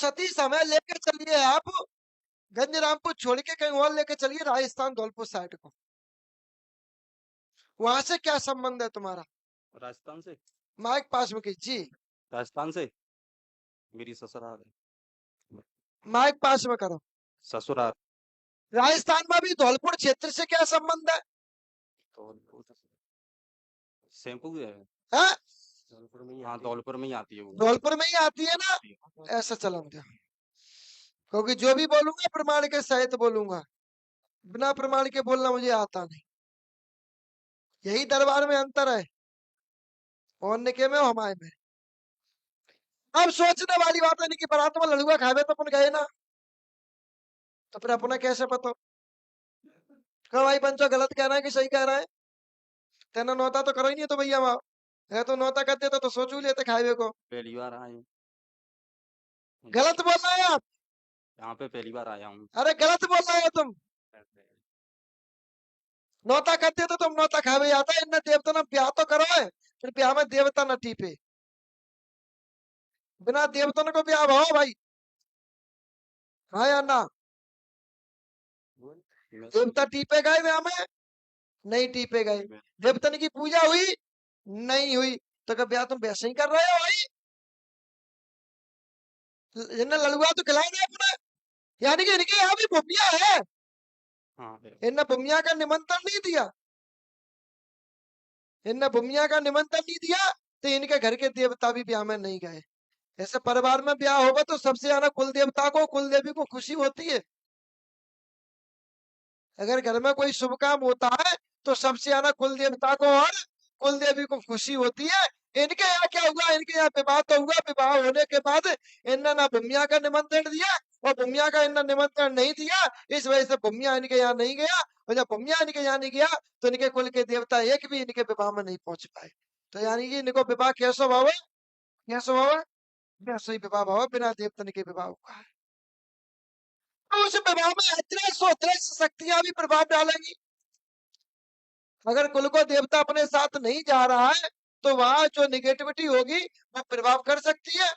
सती समय लेके चलिए आप गंजरामपुर छोड़ के कहीं और लेके चलिए, राजस्थान धौलपुर साइड को। वहां से क्या संबंध है तुम्हारा? राजस्थान से। माइक पास में कीजिए। राजस्थान से मेरी ससुराल है। माइक पास में करो। ससुराल। राजस्थान में भी धौलपुर क्षेत्र से क्या संबंध है? शैम्पू है। हाँ? हाँ, धौलपुर में ही आती है वो। धौलपुर में ही आती है ना? ऐसा चला मुझे, क्योंकि जो भी बोलूंगा प्रमाण के सहित बोलूंगा, बिना प्रमाण के बोलना मुझे आता नहीं। यही दरबार में अंतर है, और निके में हमारे में। अब सोचने वाली बात है नहीं कि बारात में लड़ुआ खावे तो अपन गए ना, तो फिर अपना कैसे पता कब भाई पंचो गलत कह रहा है कि सही कह रहा है? तेना नौता तो करो ही नहीं तो भैया वहां है, तो नौता कर देता तो सोचू लेते खावे को। पहली बार आए हैं। गलत बोल रहे हैं आप। यहाँ पे पहली बार आया हूँ। अरे गलत बोल रहे हो तुम। नौता करते तो तुम नौता खावे आता है, इन देवता ना ब्याह तो करो है, फिर ब्याह में देवता न टीपे। बिना देवतन को ब्याह भाव भाई, हाँ या ना? देवता टीपे गए ब्याह में? नहीं टीपे गए। देवतन की पूजा हुई? नहीं हुई। तो क्या ब्याह तुम वैसे ही कर रहे हो भाई? इन्हें लड़ुआ तो खिला दे अपने, यानी कि इनके यहाँ भी भूमिया है। हाँ, इनने भूमिया का निमंत्रण नहीं दिया, इनने भूमिया का निमंत्रण नहीं दिया, तो इनके घर के देवता भी ब्याह में नहीं गए। ऐसे परिवार में ब्याह होगा तो सबसे ज्यादा कुल देवता को, कुल देवी को खुशी होती है। अगर घर में कोई शुभ काम होता है तो सबसे ज्यादा कुल देवता को और कुल देवी को खुशी होती है। इनके यहाँ क्या हुआ, इनके यहाँ विवाह तो हुआ, विवाह होने के बाद इनने ना भूमिया का निमंत्रण दिया, और भूमिया का इनने निमंत्रण नहीं दिया, इस वजह से भूमिया इनके यहाँ नहीं गया। और जब भूमिया इनके यहाँ नहीं गया तो इनके कुल के देवता एक भी इनके विवाह में नहीं पहुंच पाए। तो यानी कि इनको विवाह कैसा भाव है, कैसा भाव है? वैसे ही विवाह भाव बिना देवतन के विवाह हुआ है। तो उस विवाह में अदृश्य अदृश्य शक्तियां भी प्रभाव डालेंगी। अगर कुल को देवता अपने साथ नहीं जा रहा है तो वहां जो निगेटिविटी होगी वो प्रभाव कर सकती है।